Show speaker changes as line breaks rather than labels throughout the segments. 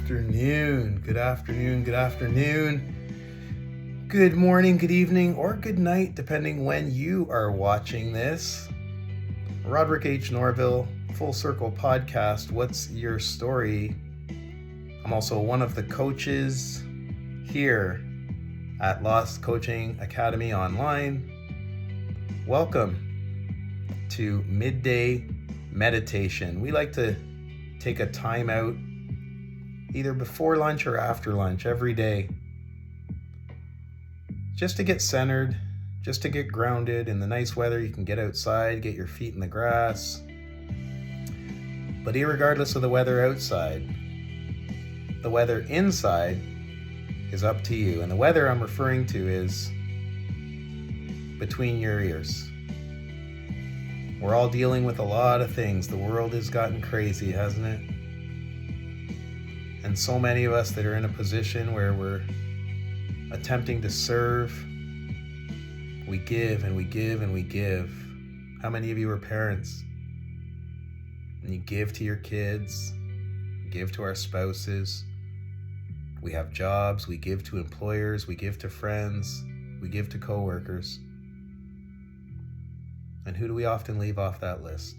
afternoon. Good morning, good evening, or good night, depending when you are watching this. Roderick H. Norville, Full Circle Podcast, What's Your Story? I'm also one of the coaches here at Lost Coaching Academy Online. Welcome to Midday Meditation. We like to take a time out either before lunch or after lunch every day, just to get centered, just to get grounded. In the nice weather, you can get outside, get your feet in the grass. But irregardless of the weather outside, the weather inside is up to you. And the weather I'm referring to is between your ears. We're all dealing with a lot of things. The world has gotten crazy, hasn't it? And so many of us that are in a position where we're attempting to serve, we give and we give and we give. How many of you are parents? And you give to your kids, give to our spouses. We have jobs, we give to employers, we give to friends, we give to coworkers. And who do we often leave off that list?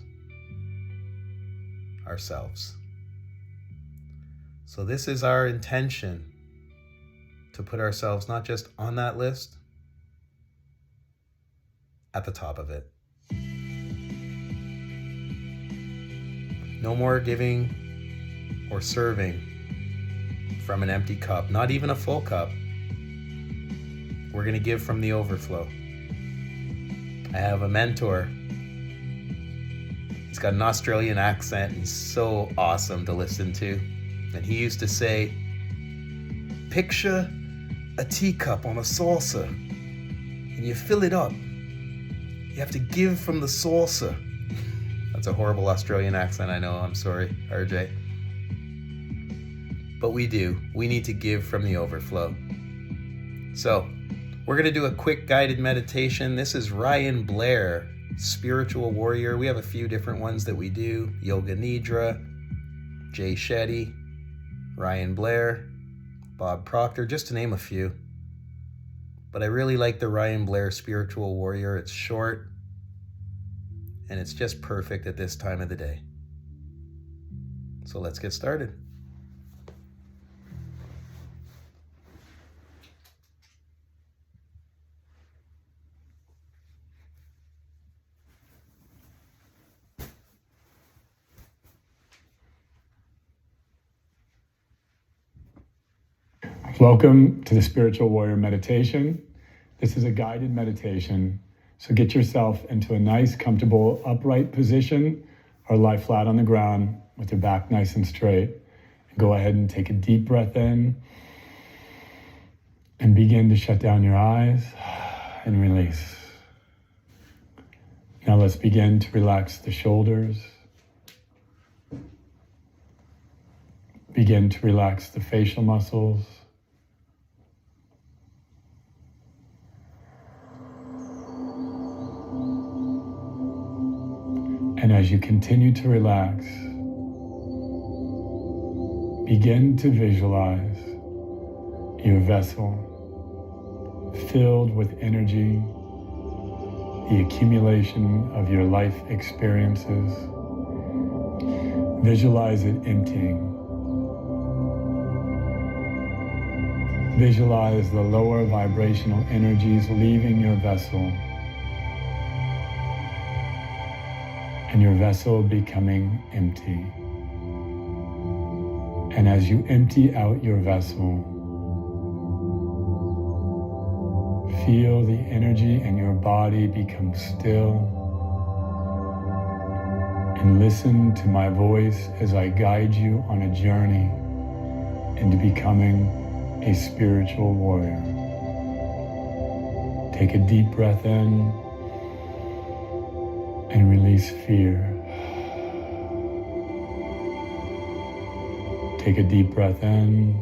Ourselves. So this is our intention, to put ourselves not just on that list, at the top of it. No more giving or serving from an empty cup, not even a full cup. We're going to give from the overflow. I have a mentor. He's got an Australian accent. He's so awesome to listen to. And he used to say, picture a teacup on a saucer and you fill it up. You have to give from the saucer. That's a horrible Australian accent, I know. I'm sorry, RJ. But we do. We need to give from the overflow. So, we're going to do a quick guided meditation. This is Ryan Blair, Spiritual Warrior. We have a few different ones that we do. Yoga Nidra, Jay Shetty, Ryan Blair, Bob Proctor, just to name a few. But I really like the Ryan Blair Spiritual Warrior. It's short, and it's just perfect at this time of the day. So let's get started.
Welcome to the Spiritual Warrior Meditation. This is a guided meditation, so get yourself into a nice, comfortable, upright position or lie flat on the ground with your back nice and straight. And go ahead and take a deep breath in and begin to shut down your eyes and release. Now let's begin to relax the shoulders. Begin to relax the facial muscles. And as you continue to relax, begin to visualize your vessel filled with energy, the accumulation of your life experiences. Visualize it emptying. Visualize the lower vibrational energies leaving your vessel, and your vessel becoming empty. And as you empty out your vessel, feel the energy in your body become still, and listen to my voice as I guide you on a journey into becoming a spiritual warrior. Take a deep breath in and release fear. Take a deep breath in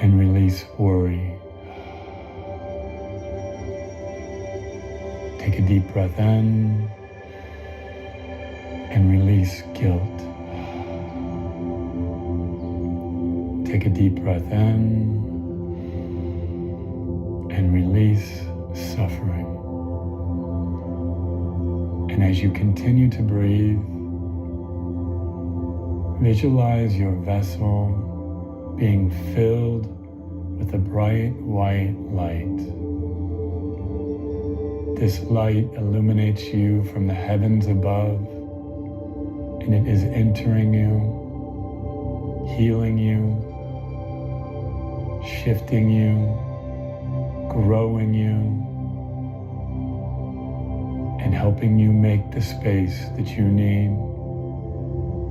and release worry. Take a deep breath in and release guilt. Take a deep breath in and release suffering. And as you continue to breathe, visualize your vessel being filled with a bright white light. This light illuminates you from the heavens above, and it is entering you, healing you, shifting you, growing you, and helping you make the space that you need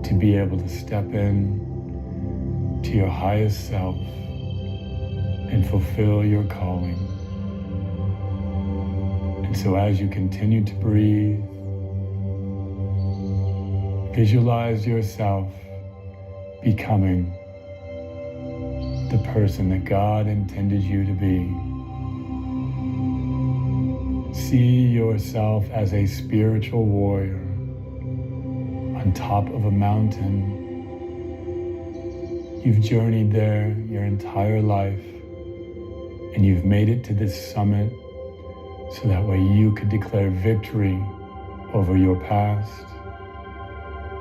to be able to step in to your highest self and fulfill your calling. And so as you continue to breathe, visualize yourself becoming the person that God intended you to be. See yourself as a spiritual warrior on top of a mountain. You've journeyed there your entire life, and you've made it to this summit so that way you could declare victory over your past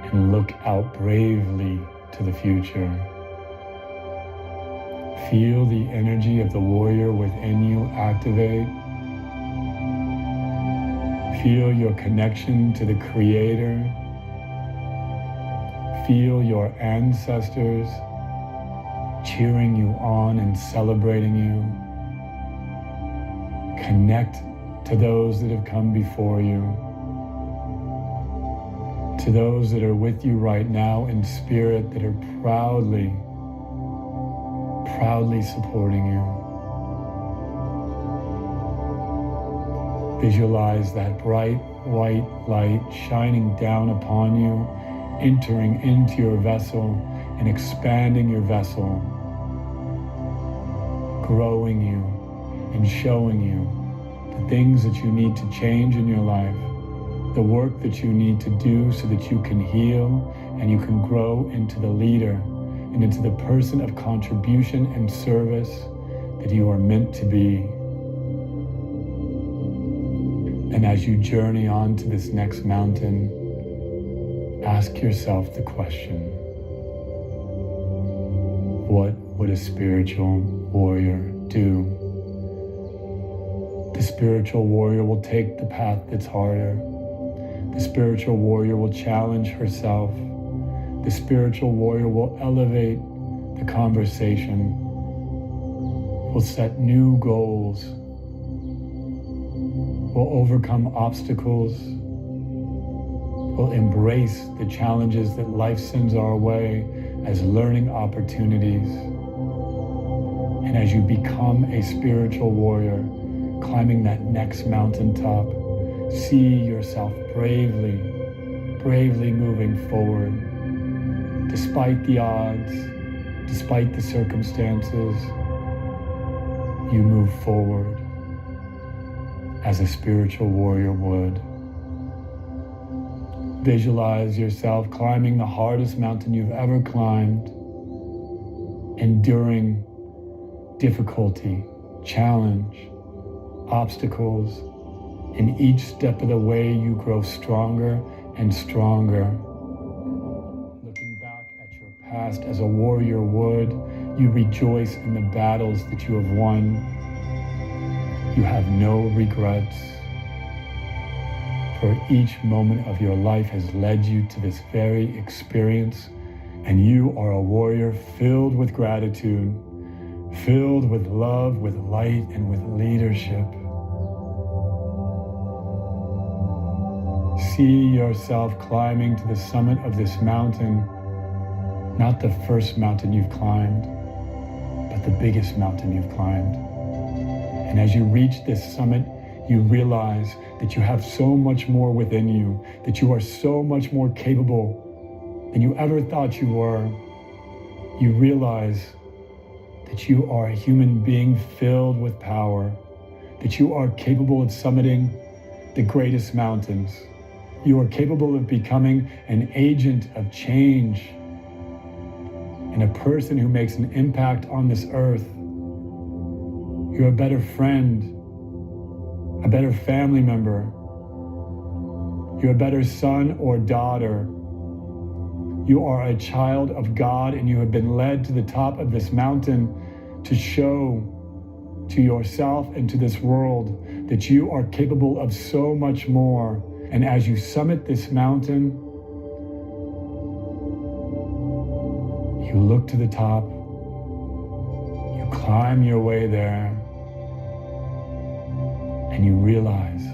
and look out bravely to the future. Feel the energy of the warrior within you activate. Feel your connection to the Creator. Feel your ancestors cheering you on and celebrating you. Connect to those that have come before you, to those that are with you right now in spirit, that are proudly supporting you. Visualize that bright white light shining down upon you, entering into your vessel and expanding your vessel, growing you and showing you the things that you need to change in your life, the work that you need to do so that you can heal and you can grow into the leader and into the person of contribution and service that you are meant to be. And as you journey on to this next mountain, ask yourself the question, what would a spiritual warrior do? The spiritual warrior will take the path that's harder. The spiritual warrior will challenge herself. The spiritual warrior will elevate the conversation, will set new goals, will overcome obstacles, will embrace the challenges that life sends our way as learning opportunities. And as you become a spiritual warrior, climbing that next mountaintop, see yourself bravely moving forward. Despite the odds, despite the circumstances, you move forward as a spiritual warrior would. Visualize yourself climbing the hardest mountain you've ever climbed, enduring difficulty, challenge, obstacles. In each step of the way, you grow stronger and stronger. Looking back at your past as a warrior would, you rejoice in the battles that you have won. You have no regrets, for each moment of your life has led you to this very experience, and you are a warrior filled with gratitude, filled with love, with light, and with leadership. See yourself climbing to the summit of this mountain, not the first mountain you've climbed, but the biggest mountain you've climbed. And as you reach this summit, you realize that you have so much more within you, that you are so much more capable than you ever thought you were. You realize that you are a human being filled with power, that you are capable of summiting the greatest mountains. You are capable of becoming an agent of change and a person who makes an impact on this earth. You're a better friend, a better family member. You're a better son or daughter. You are a child of God, and you have been led to the top of this mountain to show to yourself and to this world that you are capable of so much more. And as you summit this mountain, you look to the top, you climb your way there, and you realize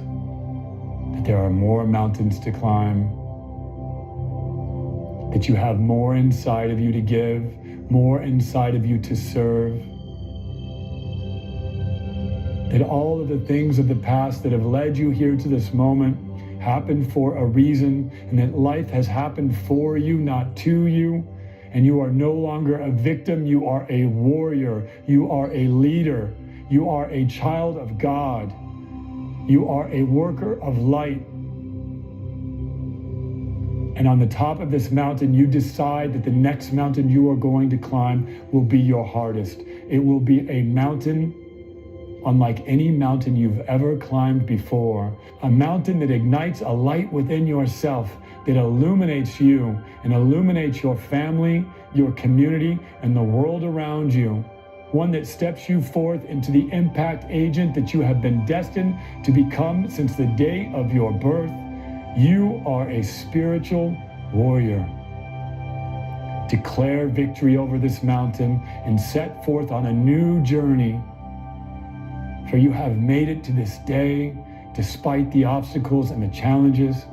that there are more mountains to climb, that you have more inside of you to give, more inside of you to serve, that all of the things of the past that have led you here to this moment happened for a reason, and that life has happened for you, not to you. And you are no longer a victim, you are a warrior, you are a leader, you are a child of God, you are a worker of light. And on the top of this mountain, you decide that the next mountain you are going to climb will be your hardest. It will be a mountain unlike any mountain you've ever climbed before, a mountain that ignites a light within yourself that illuminates you and illuminates your family, your community, and the world around you. One that steps you forth into the impact agent that you have been destined to become since the day of your birth. You are a spiritual warrior. Declare victory over this mountain and set forth on a new journey. For you have made it to this day, despite the obstacles and the challenges,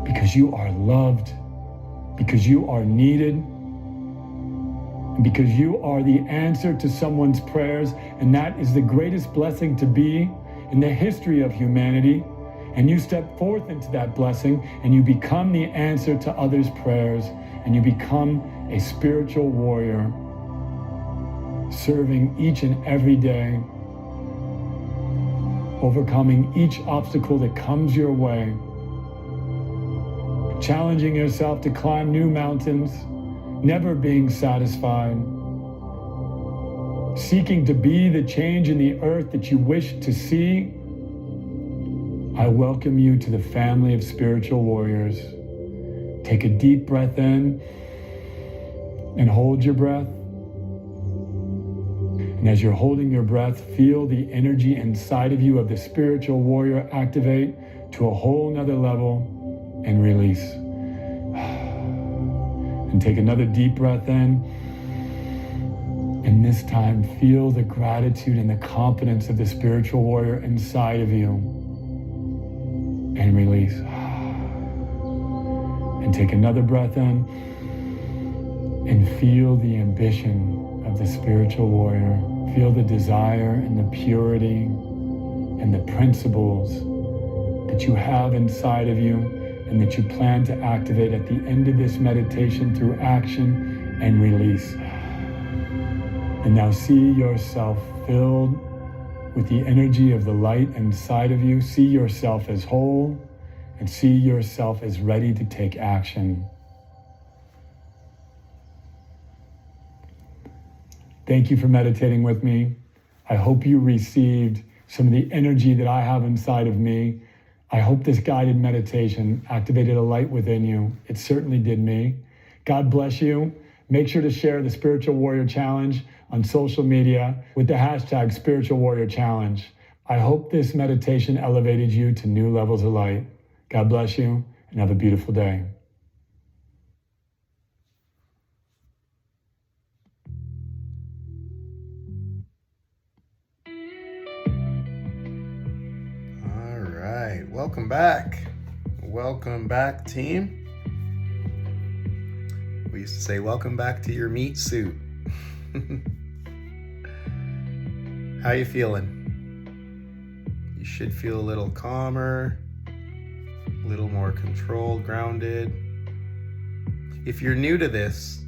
because you are loved, because you are needed, and because you are the answer to someone's prayers, and that is the greatest blessing to be in the history of humanity. And you step forth into that blessing, and you become the answer to others' prayers, and you become a spiritual warrior, serving each and every day, overcoming each obstacle that comes your way, challenging yourself to climb new mountains, never being satisfied, seeking to be the change in the earth that you wish to see. I welcome you to the family of spiritual warriors. Take a deep breath in and hold your breath. And as you're holding your breath, feel the energy inside of you of the spiritual warrior activate to a whole nother level and release. And take another deep breath in. And this time, feel the gratitude and the confidence of the spiritual warrior inside of you. And release. And take another breath in. And feel the ambition of the spiritual warrior. Feel the desire and the purity and the principles that you have inside of you and that you plan to activate at the end of this meditation through action and release. And now see yourself filled with the energy of the light inside of you. See yourself as whole and see yourself as ready to take action. Thank you for meditating with me. I hope you received some of the energy that I have inside of me. I hope this guided meditation activated a light within you. It certainly did me. God bless you. Make sure to share the Spiritual Warrior Challenge on social media with the hashtag Spiritual Warrior Challenge. I hope this meditation elevated you to new levels of light. God bless you and have a beautiful day.
Welcome back. Welcome back, team. We used to say, welcome back to your meat suit. How you feeling? You should feel a little calmer, a little more controlled, grounded. If you're new to this,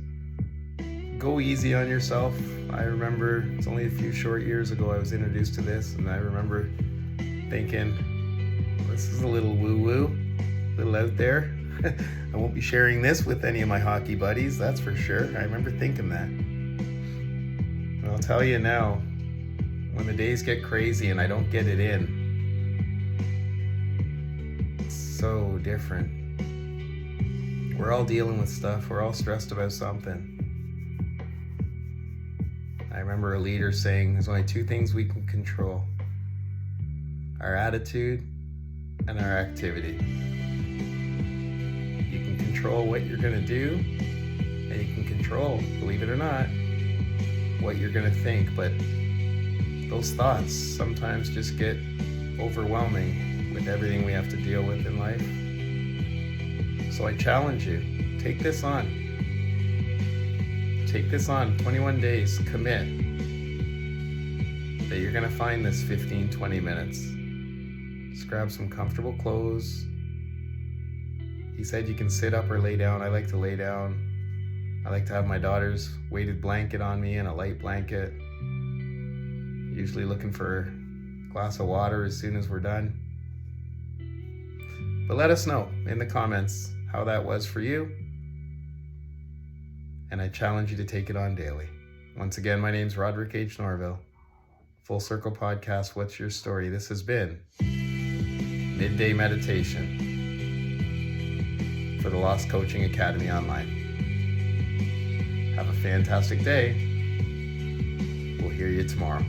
go easy on yourself. I remember it's only a few short years ago I was introduced to this, and I remember thinking, this is a little woo-woo, a little out there. I won't be sharing this with any of my hockey buddies, that's for sure. I remember thinking that. And I'll tell you now, when the days get crazy and I don't get it in, it's so different. We're all dealing with stuff. We're all stressed about something. I remember a leader saying there's only two things we can control: our attitude and our activity. You can control what you're going to do, and you can control, believe it or not, what you're going to think. But those thoughts sometimes just get overwhelming with everything we have to deal with in life. So I challenge you, take this on. Take this on, 21 days, commit that you're gonna find this 15, 20 minutes. Just grab some comfortable clothes. He said you can sit up or lay down. I like to lay down. I like to have my daughter's weighted blanket on me and a light blanket. Usually looking for a glass of water as soon as we're done. But let us know in the comments how that was for you. And I challenge you to take it on daily. Once again, my name's Roderick H. Norville. Full Circle Podcast, What's Your Story? This has been Midday Meditation for the Lost Coaching Academy Online. Have a fantastic day. We'll hear you tomorrow.